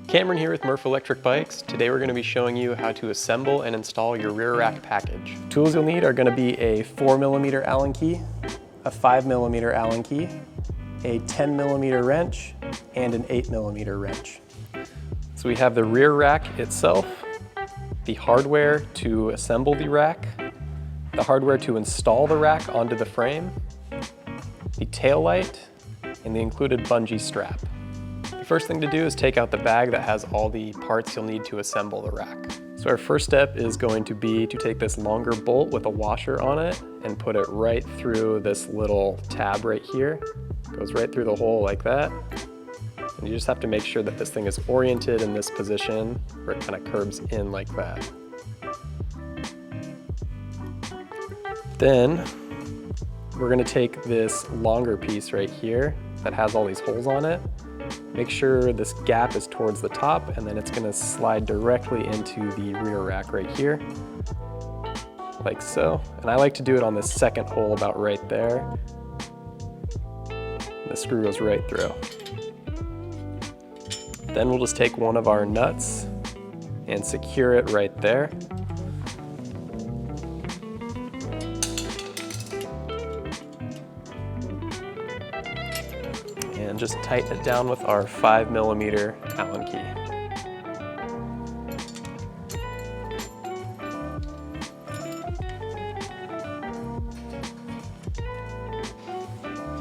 Cameron here with Murf Electric Bikes. Today we're going to be showing you how to assemble and install your rear rack package. Tools you'll need are going to be a 4mm Allen key, a 5mm Allen key, a 10mm wrench, and an 8mm wrench. So we have the rear rack itself, the hardware to assemble the rack, the hardware to install the rack onto the frame, the tail light, and the included bungee strap. The first thing to do is take out the bag that has all the parts you'll need to assemble the rack. So our first step is going to be to take this longer bolt with a washer on it and put it right through this little tab right here. Goes right through the hole like that. And you just have to make sure that this thing is oriented in this position where it kind of curves in like that. Then we're going to take this longer piece right here that has all these holes on it. Make sure this gap is towards the top, and then it's going to slide directly into the rear rack right here, like so. And I like to do it on this second hole about right there. The screw goes right through. Then we'll just take one of our nuts and secure it right there. And just tighten it down with our 5mm Allen key.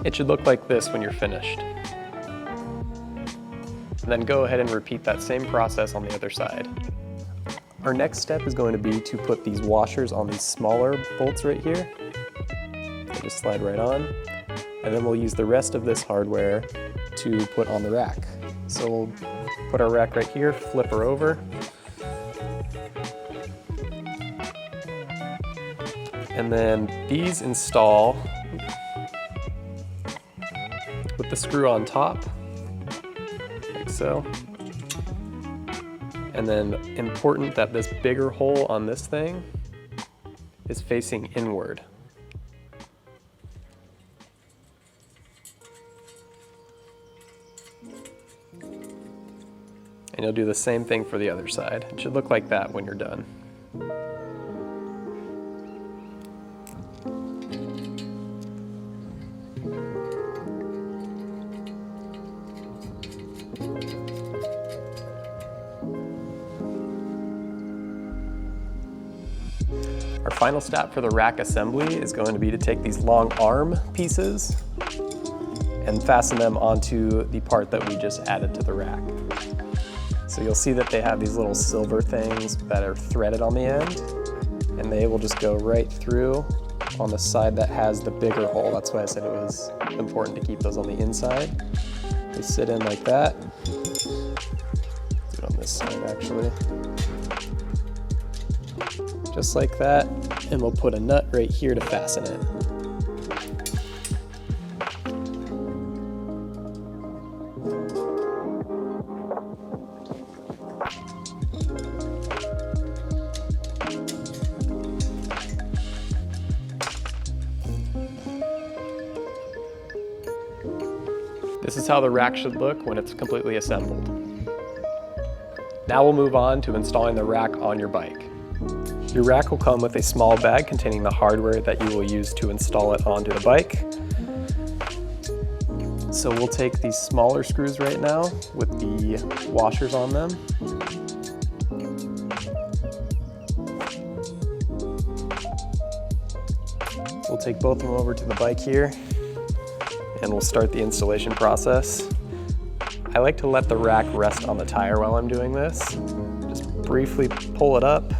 It should look like this when you're finished. And then go ahead and repeat that same process on the other side. Our next step is going to be to put these washers on these smaller bolts right here. They just slide right on. And then we'll use the rest of this hardware to put on the rack. So we'll put our rack right here, flip her over. And then these install with the screw on top, like so. And then important that this bigger hole on this thing is facing inward. And you'll do the same thing for the other side. It should look like that when you're done. Our final step for the rack assembly is going to be to take these long arm pieces and fasten them onto the part that we just added to the rack. So you'll see that they have these little silver things that are threaded on the end, and they will just go right through on the side that has the bigger hole. That's why I said it was important to keep those on the inside. They sit in like that. Do it on this side actually. Just like that, and we'll put a nut right here to fasten it. This is how the rack should look when it's completely assembled. Now we'll move on to installing the rack on your bike. Your rack will come with a small bag containing the hardware that you will use to install it onto the bike. So we'll take these smaller screws right now with the washers on them. We'll take both of them over to the bike here, and we'll start the installation process. I like to let the rack rest on the tire while I'm doing this. Just briefly pull it up,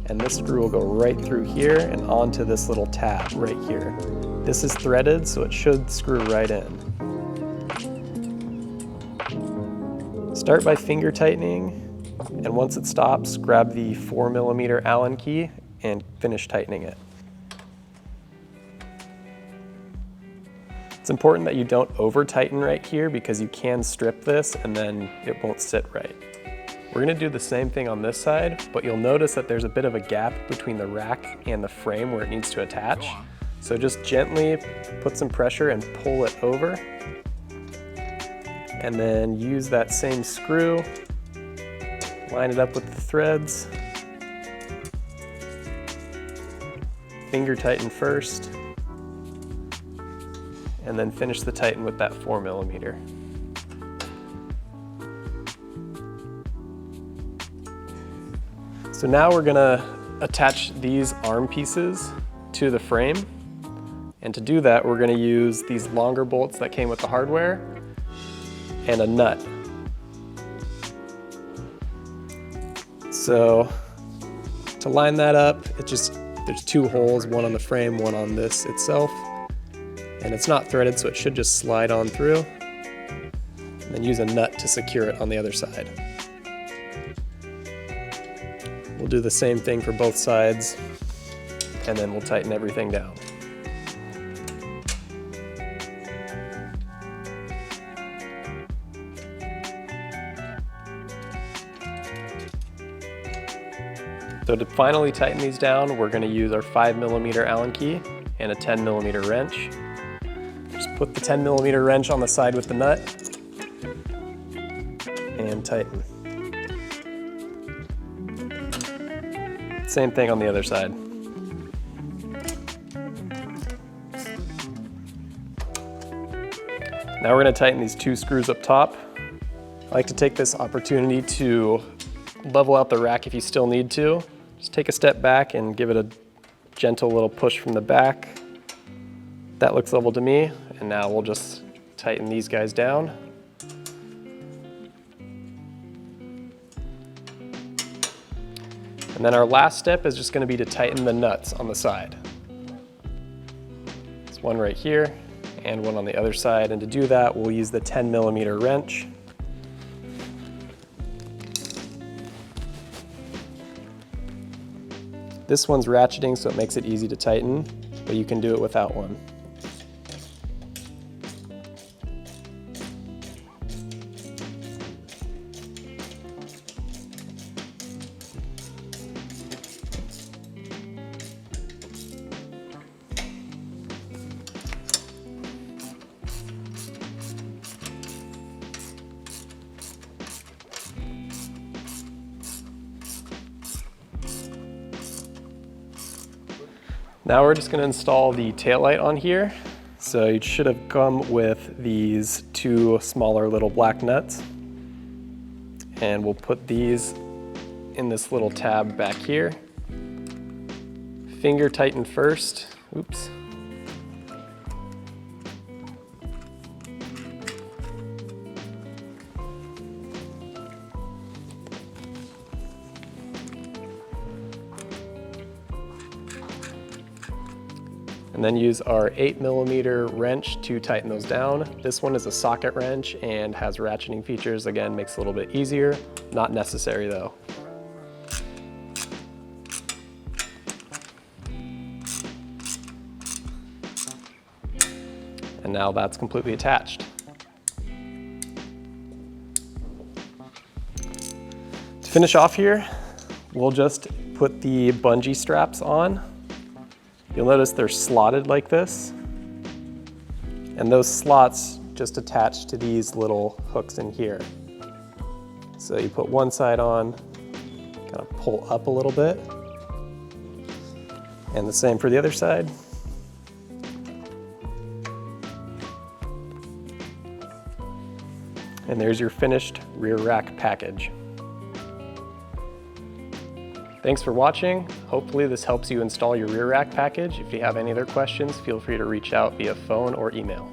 and this screw will go right through here and onto this little tab right here. This is threaded, so it should screw right in. Start by finger tightening, and once it stops, grab the 4mm Allen key and finish tightening it. It's important that you don't over tighten right here because you can strip this and then it won't sit right. We're gonna do the same thing on this side, but you'll notice that there's a bit of a gap between the rack and the frame where it needs to attach. So just gently put some pressure and pull it over. And then use that same screw Line it up with the threads. Finger tighten first, and then finish the tighten with that 4mm. So now we're gonna attach these arm pieces to the frame. And to do that, we're gonna use these longer bolts that came with the hardware and a nut. So to line that up, there's two holes, one on the frame, one on this itself. And it's not threaded, so it should just slide on through. And then use a nut to secure it on the other side. We'll do the same thing for both sides, and then we'll tighten everything down. So to finally tighten these down, we're going to use our 5mm Allen key and a 10mm wrench. Just put the 10mm wrench on the side with the nut and tighten. Same thing on the other side. Now we're going to tighten these two screws up top. I like to take this opportunity to level out the rack if you still need to. Just take a step back and give it a gentle little push from the back. That looks level to me, and now we'll just tighten these guys down. And then our last step is just going to be to tighten the nuts on the side. There's one right here and one on the other side, and to do that we'll use the 10mm wrench. This one's ratcheting, so it makes it easy to tighten, but you can do it without one. Now we're just going to install the taillight on here. So it should have come with these two smaller little black nuts. And we'll put these in this little tab back here. Finger tighten first. Oops. And then use our 8mm wrench to tighten those down. This one is a socket wrench and has ratcheting features. Again, makes it a little bit easier. Not necessary though. And now that's completely attached. To finish off here, we'll just put the bungee straps on. You'll notice they're slotted like this, and those slots just attach to these little hooks in here. So you put one side on, kind of pull up a little bit, and the same for the other side. And there's your finished rear rack package. Thanks for watching. Hopefully this helps you install your rear rack package. If you have any other questions, feel free to reach out via phone or email.